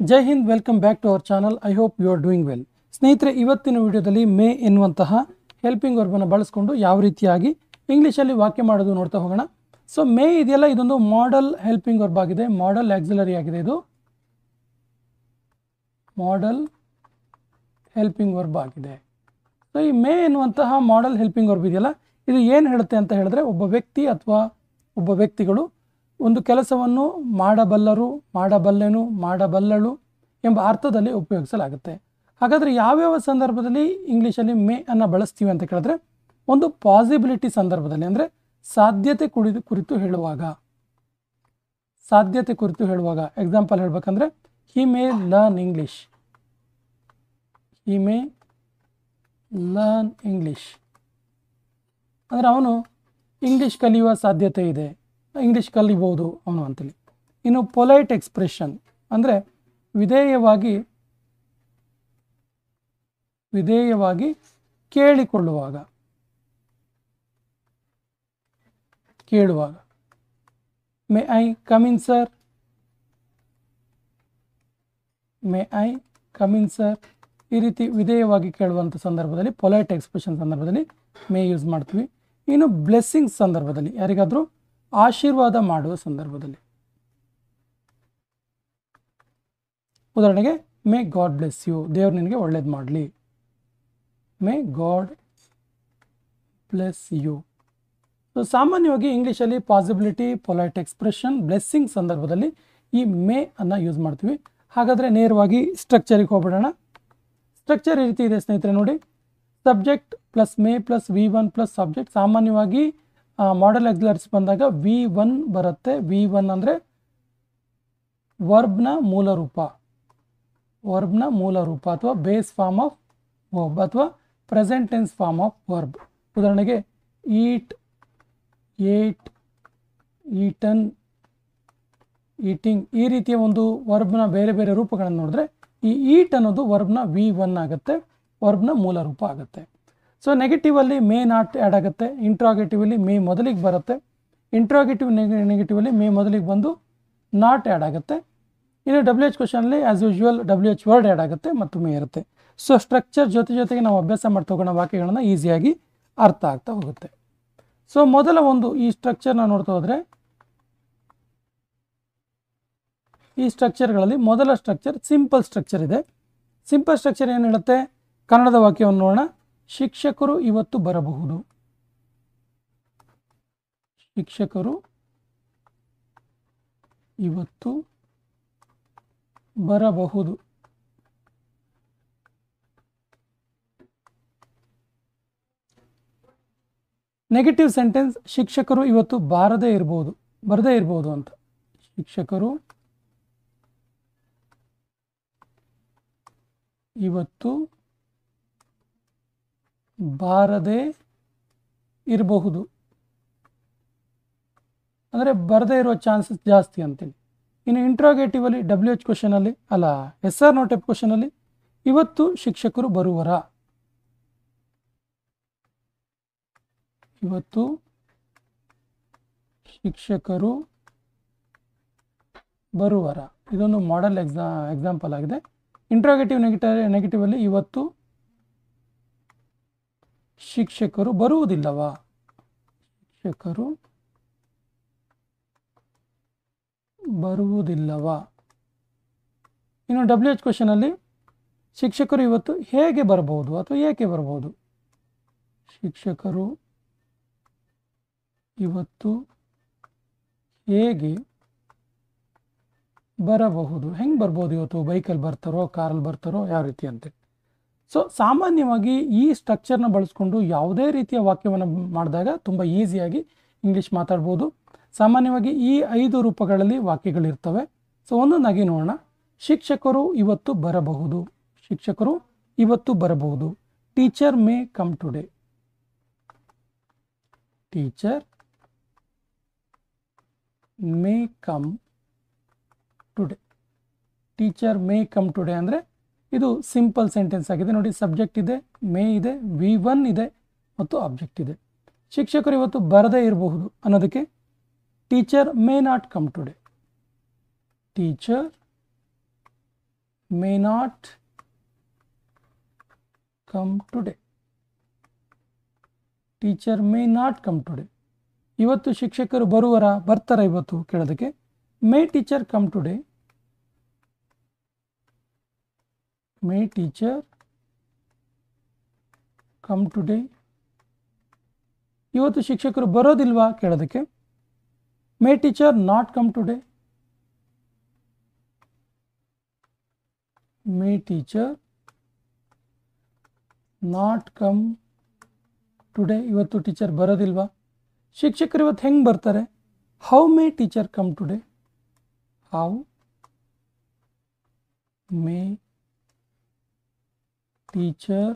Jai Hind, welcome back to our channel. I hope you are doing well. ಸ್ನೇಹಿತರೆ, ಇವತ್ತಿನ ವಿಡಿಯೋದಲ್ಲಿ ಮೇ ಎನ್ನುವಂತಹ ಹೆಲ್ಪಿಂಗ್ ವರ್ಬನ್ನು ಬಳಸಿಕೊಂಡು ಯಾವ ರೀತಿಯಾಗಿ ಇಂಗ್ಲೀಷಲ್ಲಿ ವಾಕ್ಯ ಮಾಡೋದು ನೋಡ್ತಾ ಹೋಗೋಣ. ಸೊ ಮೇ ಇದೆಯಲ್ಲ, ಇದೊಂದು ಮಾಡೆಲ್ ಹೆಲ್ಪಿಂಗ್ ವರ್ಬ್ ಆಗಿದೆ, ಮಾಡೆಲ್ ಆಕ್ಸಿಲರಿ ಆಗಿದೆ. ಇದು ಮಾಡೆಲ್ ಹೆಲ್ಪಿಂಗ್ ವರ್ಬ್ ಆಗಿದೆ. ಸೊ ಈ ಮೇ ಎನ್ನುವಂತಹ ಮಾಡೆಲ್ ಹೆಲ್ಪಿಂಗ್ ವರ್ಬ್ ಇದೆಯಲ್ಲ, ಇದು ಏನು ಹೇಳುತ್ತೆ ಅಂತ ಹೇಳಿದ್ರೆ, ಒಬ್ಬ ವ್ಯಕ್ತಿ ಅಥವಾ ಒಬ್ಬ ವ್ಯಕ್ತಿಗಳು ಒಂದು ಕೆಲಸವನ್ನು ಮಾಡಬಲ್ಲರು, ಮಾಡಬಲ್ಲೆನು, ಮಾಡಬಲ್ಲಳು ಎಂಬ ಅರ್ಥದಲ್ಲಿ ಉಪಯೋಗಿಸಲಾಗುತ್ತೆ. ಹಾಗಾದರೆ ಯಾವ್ಯಾವ ಸಂದರ್ಭದಲ್ಲಿ ಇಂಗ್ಲೀಷಲ್ಲಿ ಮೇ ಅನ್ನು ಬಳಸ್ತೀವಿ ಅಂತ ಕೇಳಿದ್ರೆ, ಒಂದು ಪಾಸಿಬಿಲಿಟಿ ಸಂದರ್ಭದಲ್ಲಿ, ಅಂದರೆ ಸಾಧ್ಯತೆ ಕುರಿತು ಹೇಳುವಾಗ, ಸಾಧ್ಯತೆ ಕುರಿತು ಹೇಳುವಾಗ. ಎಕ್ಸಾಂಪಲ್ ಹೇಳಬೇಕಂದ್ರೆ, ಹಿ ಮೇ ಲರ್ನ್ ಇಂಗ್ಲೀಷ್, ಹಿ ಮೇ ಲರ್ನ್ ಇಂಗ್ಲೀಷ್ ಅಂದರೆ ಅವನು ಇಂಗ್ಲೀಷ್ ಕಲಿಯುವ ಸಾಧ್ಯತೆ ಇದೆ, ಇಂಗ್ಲೀಷ್ ಕಲಿಬಹುದು ಅವನು ಅಂತೇಳಿ. ಇನ್ನು ಪೊಲೈಟ್ ಎಕ್ಸ್ಪ್ರೆಷನ್ ಅಂದರೆ ವಿಧೇಯವಾಗಿ ಕೇಳುವಾಗ, may I come in sir, may I come in sir, ಈ ರೀತಿ ವಿಧೇಯವಾಗಿ ಕೇಳುವಂಥ ಸಂದರ್ಭದಲ್ಲಿ, ಪೊಲೈಟ್ ಎಕ್ಸ್ಪ್ರೆಷನ್ ಸಂದರ್ಭದಲ್ಲಿ ಮೇ ಯೂಸ್ ಮಾಡ್ತೀವಿ. ಇನ್ನು ಬ್ಲೆಸ್ಸಿಂಗ್ ಸಂದರ್ಭದಲ್ಲಿ, ಯಾರಿಗಾದರೂ ಆಶೀರ್ವಾದ ಮಾಡುವ ಸಂದರ್ಭದಲ್ಲಿ, ಉದಾಹರಣೆಗೆ ಮೇ ಗಾಡ್ ಬ್ಲೆಸ್ ಯು, ದೇವ್ರು ನಿನಗೆ ಒಳ್ಳೇದು ಮಾಡಲಿ, may God bless you. So ಸಾಮಾನ್ಯವಾಗಿ ಇಂಗ್ಲೀಷಲ್ಲಿ ಪಾಸಿಬಿಲಿಟಿ, ಪೊಲೈಟ್ ಎಕ್ಸ್ಪ್ರೆಷನ್, ಬ್ಲೆಸ್ಸಿಂಗ್ ಸಂದರ್ಭದಲ್ಲಿ ಈ ಮೇ ಅನ್ನು ಯೂಸ್ ಮಾಡ್ತೀವಿ. ಹಾಗಾದರೆ ನೇರವಾಗಿ ಸ್ಟ್ರಕ್ಚರಿಗೆ ಹೋಗ್ಬಿಡೋಣ. ಸ್ಟ್ರಕ್ಚರ್ ಈ ರೀತಿ ಇದೆ ಸ್ನೇಹಿತರೆ, ನೋಡಿ. Subject plus may plus V1 plus subject. ಸಾಮಾನ್ಯವಾಗಿ ಮಾಡೆಲ್ ಆಕ್ಸಿಲರೀಸ್ ಬಂದಾಗ V1 ಬರುತ್ತೆ. V1 ಅಂದರೆ ವರ್ಬ್ನ ಮೂಲ ರೂಪ ಅಥವಾ ಬೇಸ್ ಫಾರ್ಮ್ ಆಫ್ ವರ್ಬ್ ಅಥವಾ present tense form of verb. ಉದಾಹರಣೆಗೆ ಈಟ್, ಏಟ್, ಈಟನ್, ಈಟಿಂಗ್, ಈ ರೀತಿಯ ಒಂದು ವರ್ಬ್ನ ಬೇರೆ ಬೇರೆ ರೂಪಗಳನ್ನು ನೋಡಿದ್ರೆ ಈ ಈಟ್ ಅನ್ನೋದು ವರ್ಬ್ನ V1 ಆಗುತ್ತೆ, ವರ್ಬ್ನ ಮೂಲ ರೂಪ ಆಗುತ್ತೆ. ಸೊ ನೆಗೆಟಿವಲ್ಲಿ ಮೇ ನಾಟ್ ಆ್ಯಡ್ ಆಗುತ್ತೆ, ಇಂಟ್ರಾಗೇಟಿವಲ್ಲಿ ಮೇ ಮೊದಲಿಗೆ ಬರುತ್ತೆ, ಇಂಟ್ರಾಗೇಟಿವ್ ನೆಗೆಟಿವಲ್ಲಿ ಮೇ ಮೊದಲಿಗೆ ಬಂದು ನಾಟ್ ಆ್ಯಡ್ ಆಗುತ್ತೆ. ಇನ್ನು WH ಕ್ವಶನಲ್ಲಿ as usual WH word add ಆಗುತ್ತೆ ಮತ್ತು ಮೇ ಇರುತ್ತೆ. ಸೊ ಸ್ಟ್ರಕ್ಚರ್ ಜೊತೆಗೆ ನಾವು ಅಭ್ಯಾಸ ಮಾಡ್ತಾ ಹೋಗೋಣ, ವಾಕ್ಯಗಳನ್ನು ಈಸಿಯಾಗಿ ಅರ್ಥ ಆಗ್ತಾ ಹೋಗುತ್ತೆ. ಸೊ ಮೊದಲ ಒಂದು ಈ ಸ್ಟ್ರಕ್ಚರ್ನ ನೋಡ್ತಾ ಹೋದರೆ, ಈ ಸ್ಟ್ರಕ್ಚರ್ಗಳಲ್ಲಿ ಮೊದಲ ಸ್ಟ್ರಕ್ಚರ್ ಸಿಂಪಲ್ ಸ್ಟ್ರಕ್ಚರ್ ಇದೆ. ಸಿಂಪಲ್ ಸ್ಟ್ರಕ್ಚರ್ ಏನು ಹೇಳುತ್ತೆ? ಕನ್ನಡದ ವಾಕ್ಯವನ್ನು ನೋಡೋಣ. ಶಿಕ್ಷಕರು ಇವತ್ತು ಬರಬಹುದು, ಶಿಕ್ಷಕರು ಇವತ್ತು ಬರಬಹುದು. ನೆಗೆಟಿವ್ ಸೆಂಟೆನ್ಸ್, ಶಿಕ್ಷಕರು ಇವತ್ತು ಬರದೇ ಇರಬಹುದು ಅಂತ. ಶಿಕ್ಷಕರು ಇವತ್ತು ಬಾರದೇ ಇರಬಹುದು ಅಂದರೆ ಬರದೇ ಇರುವ ಚಾನ್ಸಸ್ ಜಾಸ್ತಿ ಅಂತೇಳಿ. ಇನ್ನು ಇಂಟ್ರಾಗೇಟಿವಲ್ಲಿ WH ಕ್ವಶನಲ್ಲಿ ಅಲ್ಲ, SR ನೋ ಟೈಪ್ ಕ್ವಶನಲ್ಲಿ ಇವತ್ತು ಶಿಕ್ಷಕರು ಬರುವರ, ಇವತ್ತು ಶಿಕ್ಷಕರು ಬರುವರ, ಇದೊಂದು ಮಾಡೆಲ್ ಎಕ್ಸಾಂಪಲ್ ಆಗಿದೆ. ಇಂಟ್ರಾಗೇಟಿವ್ ನೆಗೆಟಿವಲ್ಲಿ ಇವತ್ತು ಶಿಕ್ಷಕರು ಬರುವುದಿಲ್ಲವಾ, ಶಿಕ್ಷಕರು ಬರುವುದಿಲ್ಲವಾ. ಇನ್ನು WH ಕ್ವಶನಲ್ಲಿ ಶಿಕ್ಷಕರು ಇವತ್ತು ಹೇಗೆ ಬರಬಹುದು ಅಥವಾ ಏಕೆ ಬರಬಹುದು, ಶಿಕ್ಷಕರು ಇವತ್ತು ಹೇಗೆ ಬರಬಹುದು, ಹೆಂಗೆ ಬರ್ಬೋದು, ಇವತ್ತು ಬೈಕಲ್ಲಿ ಬರ್ತಾರೋ, ಕಾರಲ್ಲಿ ಬರ್ತಾರೋ, ಯಾವ ರೀತಿ ಅಂತೇಳಿ. ಸೊ ಸಾಮಾನ್ಯವಾಗಿ ಈ ಸ್ಟ್ರಕ್ಚರ್ನ ಬಳಸ್ಕೊಂಡು ಯಾವುದೇ ರೀತಿಯ ವಾಕ್ಯವನ್ನು ಮಾಡಿದಾಗ ತುಂಬ ಈಸಿಯಾಗಿ ಇಂಗ್ಲೀಷ್ ಮಾತಾಡ್ಬೋದು. ಸಾಮಾನ್ಯವಾಗಿ ಈ 5 ರೂಪಗಳಲ್ಲಿ ವಾಕ್ಯಗಳಿರ್ತವೆ. ಸೊ ಒಂದೊಂದಾಗಿ ನೋಡೋಣ. ಶಿಕ್ಷಕರು ಇವತ್ತು ಬರಬಹುದು, ಶಿಕ್ಷಕರು ಇವತ್ತು ಬರಬಹುದು. Teacher may come today, teacher may come today. Teacher may come today ಅಂದರೆ ಇದು ಸಿಂಪಲ್ ಸೆಂಟೆನ್ಸ್ ಆಗಿದೆ. ನೋಡಿ, ಸಬ್ಜೆಕ್ಟ್ ಇದೆ, ಮೇ ಇದೆ, V1 ಇದೆ ಮತ್ತು ಆಬ್ಜೆಕ್ಟ್ ಇದೆ. ಶಿಕ್ಷಕರು ಇವತ್ತು ಬರದೇ ಇರಬಹುದು ಅನ್ನೋದಕ್ಕೆ teacher may not come today, teacher may not come today. Teacher may not come today. ಇವತ್ತು ಶಿಕ್ಷಕರು ಬರ್ತಾರ ಇವತ್ತು ಕೇಳೋದಕ್ಕೆ May teacher come today. May teacher come today. ಇವತ್ತು ಶಿಕ್ಷಕರು ಬರೋದಿಲ್ವಾ ಕೇಳೋದಕ್ಕೆ May teacher not come today. May teacher not come today. ಇವತ್ತು ಟೀಚರ್ ಬರೋದಿಲ್ವಾ. ಶಿಕ್ಷಕರು ಇವತ್ತು ಹೆಂಗೆ ಬರ್ತಾರೆ how may teacher come today. How may teacher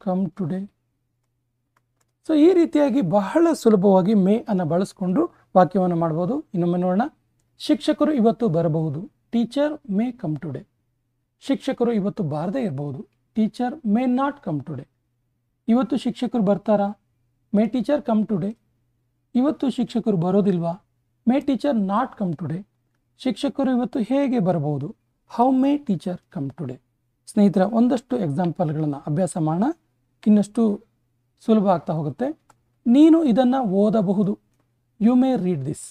come today. So ಈ ರೀತಿಯಾಗಿ ಬಹಳ ಸುಲಭವಾಗಿ ಮೇ ಅನ್ನು ಬಳಸ್ಕೊಂಡು ವಾಕ್ಯವನ್ನು ಮಾಡ್ಬೋದು. ಇನ್ನೊಮ್ಮೆ ನೋಡೋಣ. ಶಿಕ್ಷಕರು ಇವತ್ತು ಬರಬಹುದು. Teacher may come today. ಶಿಕ್ಷಕರು ಇವತ್ತು ಬಾರದೇ ಇರಬಹುದು. Teacher may not come today. ಇವತ್ತು ಶಿಕ್ಷಕರು ಬರ್ತಾರಾ ಮೇ ಟೀಚರ್ ಕಮ್ ಟುಡೇ. ಇವತ್ತು ಶಿಕ್ಷಕರು ಬರೋದಿಲ್ವಾ may teacher not come today. ಶಿಕ್ಷಕರು ಇವತ್ತು ಹೇಗೆ ಬರಬಹುದು how may teacher come today. ಸ್ನೇಹಿತರ, ಒಂದಷ್ಟು ಎಕ್ಸಾಂಪಲ್ಗಳನ್ನು ಅಭ್ಯಾಸ ಮಾಡೋಣ. ಇನ್ನಷ್ಟು ಸುಲಭ ಆಗ್ತಾ ಹೋಗುತ್ತೆ. ನೀನು ಇದನ್ನು ಓದಬಹುದು. You may read this.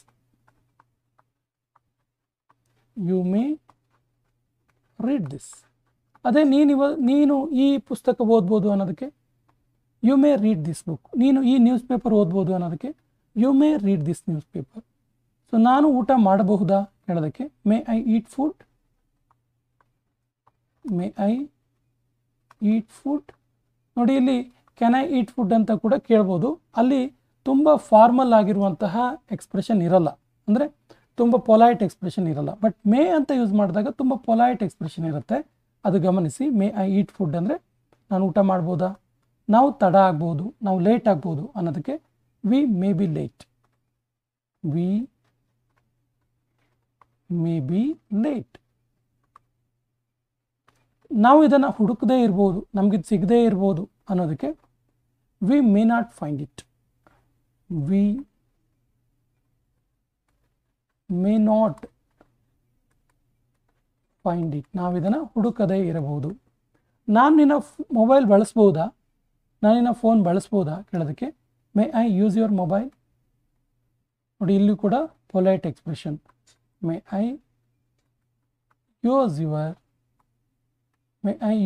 You may read this. ಅದೇ ನೀನು ಈ ಪುಸ್ತಕ ಓದ್ಬೋದು ಅನ್ನೋದಕ್ಕೆ you may read this book. ನೀನು ಈ ನ್ಯೂಸ್ ಪೇಪರ್ ಓದ್ಬೋದು ಅನ್ನೋದಕ್ಕೆ you may read this news paper. So ನಾನು ಊಟ ಮಾಡಬಹುದಾ ಹೇಳೋದಕ್ಕೆ may I eat food. May I eat food. ನೋಡಿ, ಇಲ್ಲಿ ಕ್ಯಾನ್ ಐ ಈಟ್ ಫುಡ್ ಅಂತ ಕೂಡ ಕೇಳ್ಬೋದು. ಅಲ್ಲಿ ತುಂಬ ಫಾರ್ಮಲ್ ಆಗಿರುವಂತಹ ಎಕ್ಸ್ಪ್ರೆಷನ್ ಇರಲ್ಲ, ಅಂದರೆ ತುಂಬ ಪೊಲೈಟ್ ಎಕ್ಸ್ಪ್ರೆಷನ್ ಇರಲ್ಲ. ಬಟ್ ಮೇ ಅಂತ ಯೂಸ್ ಮಾಡಿದಾಗ ತುಂಬ ಪೊಲೈಟ್ ಎಕ್ಸ್ಪ್ರೆಷನ್ ಇರುತ್ತೆ. ಅದು ಗಮನಿಸಿ. ಮೇ ಐ ಈಟ್ ಫುಡ್ ಅಂದರೆ ನಾನು ಊಟ ಮಾಡ್ಬೋದಾ, ನಾವು ತಡ ಆಗ್ಬೋದು, ನಾವು ಲೇಟ್ ಆಗ್ಬೋದು ಅನ್ನೋದಕ್ಕೆ V may be late. V may be late. ನಾವು ಇದನ್ನು ಹುಡುಕದೇ ಇರ್ಬೋದು, ನಮಗಿದು ಸಿಗದೇ ಇರ್ಬೋದು ಅನ್ನೋದಕ್ಕೆ V may not find it. V may not find it. ನಾವು ಇದನ್ನು ಹುಡುಕದೇ ಇರಬಹುದು. ನಾನು ನಿನ್ನ ಮೊಬೈಲ್ ಬಳಸ್ಬೋದಾ, ನಾನು ನಿನ್ನ ಫೋನ್ ಬಳಸ್ಬೋದಾ ಕೇಳೋದಕ್ಕೆ may I use your mobile. ನೋಡಿ, ಇಲ್ಲೂ ಕೂಡ polite expression. May I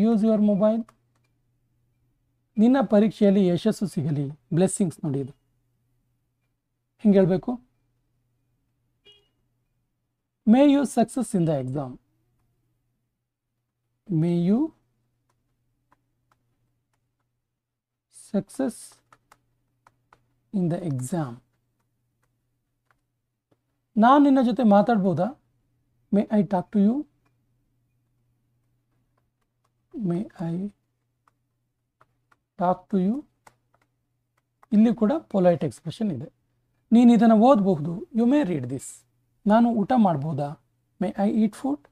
use your mobile. ನಿನ್ನ ಪರೀಕ್ಷೆಯಲ್ಲಿ ಯಶಸ್ಸು ಸಿಗಲಿ. ಬ್ಲೆಸ್ಸಿಂಗ್ಸ್. ನೋಡಿ, ಇದು ಹಿಂಗೆ ಹೇಳಬೇಕು. May you success in the exam. May you success in the exam. ನಾನು ನಿನ್ನ ಜೊತೆ ಮಾತಾಡ್ಬೋದಾ may I talk to you. May I talk to you. ಇಲ್ಲಿ ಕೂಡ ಪೊಲೈಟ್ ಎಕ್ಸ್ಪ್ರೆಷನ್ ಇದೆ. ನೀನು ಇದನ್ನು ಓದಬಹುದು. You may read this. ನಾನು ಊಟ ಮಾಡ್ಬೋದಾ ಮೇ ಐ ಈಟ್ ಫುಡ್.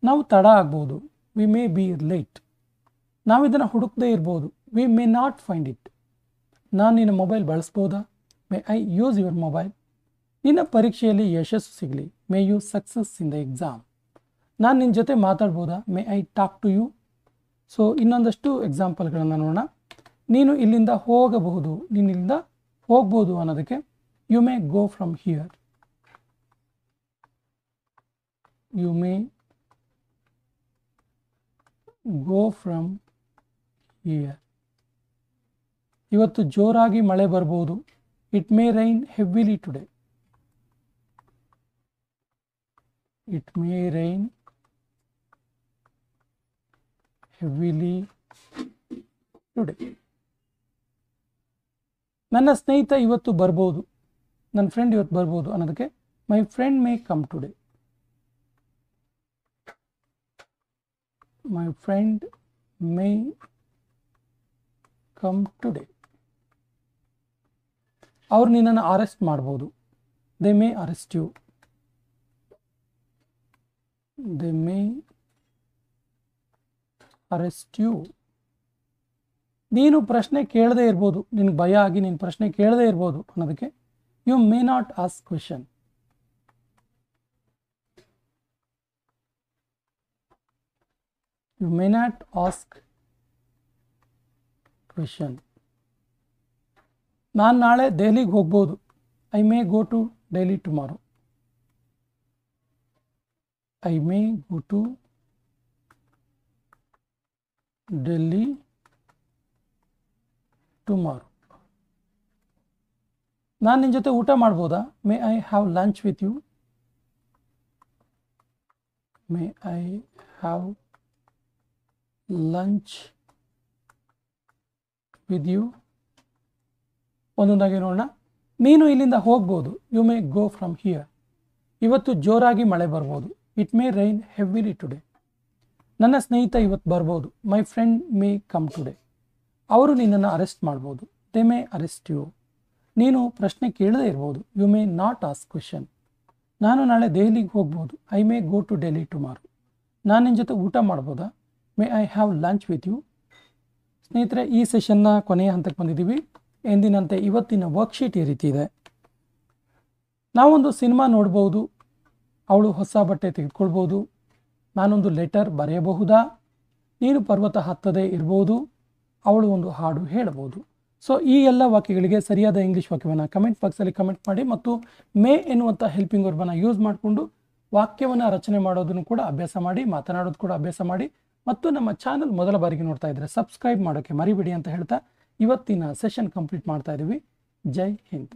ನಾವು ತಡ ಆಗ್ಬೋದು. We may be late. ನಾವು ಇದನ್ನು ಹುಡುಕದೇ ಇರ್ಬೋದು. We may not find it. ನಾನು ನಿನ್ನ ಮೊಬೈಲ್ ಬಳಸ್ಬೋದಾ may I use your mobile. ನಿನ್ನ ಪರೀಕ್ಷೆಯಲ್ಲಿ ಯಶಸ್ಸು ಸಿಗಲಿ. May you success in the exam. ನಾನು ನಿನ್ನ ಜೊತೆ ಮಾತಾಡ್ಬೋದಾ may I talk to you. So ಇನ್ನೊಂದಷ್ಟು ಎಕ್ಸಾಂಪಲ್ಗಳನ್ನು ನೋಡೋಣ. ನೀನು ಇಲ್ಲಿಂದ ಹೋಗಬಹುದು, ನೀನು ಇಲ್ಲಿಂದ ಹೋಗ್ಬೋದು ಅನ್ನೋದಕ್ಕೆ you may go from here. You may go from here. ಇವತ್ತು ಜೋರಾಗಿ ಮಳೆ ಬರ್ಬೋದು. It may rain heavily today. It may rain heavily today. ನನ್ನ ಸ್ನೇಹಿತ ಇವತ್ತು ಬರ್ಬೋದು, ನನ್ನ ಫ್ರೆಂಡ್ ಇವತ್ತು ಬರ್ಬೋದು ಅನ್ನೋದಕ್ಕೆ my friend may come today. My friend may come today. ಅವ್ರು ನಿನ್ನನ್ನು ಅರೆಸ್ಟ್ ಮಾಡ್ಬೋದು. They may arrest you. They may arrest you. ನೀನು ಪ್ರಶ್ನೆ ಕೇಳದೇ ಇರ್ಬೋದು, ನಿನಗೆ ಭಯ ಆಗಿ ನೀನು ಪ್ರಶ್ನೆ ಕೇಳದೇ ಇರ್ಬೋದು ಅನ್ನೋದಕ್ಕೆ you may not ask question. You may not ask question. ನಾನು ನಾಳೆ ದೆಹಲಿಗೆ ಹೋಗ್ಬೋದು. I may go to Delhi tomorrow. I may go to Delhi tomorrow. ನಾನು ನಿನ್ನ ಜೊತೆ ಊಟ ಮಾಡ್ಬೋದಾ? May I have lunch with you. May I have lunch with you. ಒಂದೊಂದಾಗಿ ನೋಡೋಣ. ನೀನು ಇಲ್ಲಿಂದ ಹೋಗ್ಬೋದು. You may go from here. ಇವತ್ತು ಜೋರಾಗಿ ಮಳೆ ಬರ್ಬೋದು. It may rain heavily today. ನನ್ನ ಸ್ನೇಹಿತ ಇವತ್ತು ಬರ್ಬೋದು. ಮೈ ಫ್ರೆಂಡ್ ಮೇ ಕಮ್ ಟುಡೇ. ಅವರು ನಿನ್ನನ್ನು ಅರೆಸ್ಟ್ ಮಾಡ್ಬೋದು. They may arrest you. ನೀನು ಪ್ರಶ್ನೆ ಕೇಳದೇ ಇರ್ಬೋದು. You may not ask question. ನಾನು ನಾಳೆ ದೆಹಲಿಗೆ ಹೋಗ್ಬೋದು. I may go to Delhi tomorrow. ನಾನು ನಿನ್ನ ಜೊತೆ ಊಟ ಮಾಡ್ಬೋದಾ? May I have lunch with you. ಸ್ನೇಹಿತರೆ, ಈ ಸೆಷನ್ನ ಕೊನೆಯ ಹಂತಕ್ಕೆ ಬಂದಿದ್ದೀವಿ. ಎಂದಿನಂತೆ ಇವತ್ತಿನ ವರ್ಕ್ಶೀಟ್ ಈ ರೀತಿ ಇದೆ. ನಾವೊಂದು ಸಿನಿಮಾ ನೋಡ್ಬೋದು. ಅವಳು ಹೊಸ ಬಟ್ಟೆ ತೆಗೆದುಕೊಳ್ಬೋದು. ನಾನೊಂದು ಲೆಟರ್ ಬರೆಯಬಹುದಾ? ನೀನು ಪರ್ವತ ಹತ್ತದೇ ಇರ್ಬೋದು. ಅವಳು ಒಂದು ಹಾಡು ಹೇಳಬಹುದು. ಸೊ ಈ ಎಲ್ಲ ವಾಕ್ಯಗಳಿಗೆ ಸರಿಯಾದ ಇಂಗ್ಲೀಷ್ ವಾಕ್ಯವನ್ನು ಕಮೆಂಟ್ ಬಾಕ್ಸಲ್ಲಿ ಕಮೆಂಟ್ ಮಾಡಿ ಮತ್ತು ಮೇ ಎನ್ನುವಂಥ ಹೆಲ್ಪಿಂಗ್ ವರ್ಬನ್ನು ಯೂಸ್ ಮಾಡಿಕೊಂಡು ವಾಕ್ಯವನ್ನು ರಚನೆ ಮಾಡೋದನ್ನು ಕೂಡ ಅಭ್ಯಾಸ ಮಾಡಿ, ಮಾತನಾಡೋದು ಕೂಡ ಅಭ್ಯಾಸ ಮಾಡಿ. ಮತ್ತು ನಮ್ಮ ಚಾನಲ್ ಮೊದಲ ಬಾರಿಗೆ ನೋಡ್ತಾ ಇದ್ದರೆ ಸಬ್ಸ್ಕ್ರೈಬ್ ಮಾಡೋಕ್ಕೆ ಮರಿಬೇಡಿ ಅಂತ ಹೇಳ್ತಾ ಇವತ್ತಿನ ಸೆಷನ್ ಕಂಪ್ಲೀಟ್ ಮಾಡ್ತಾ ಇದ್ದೀವಿ. ಜೈ ಹಿಂದ್.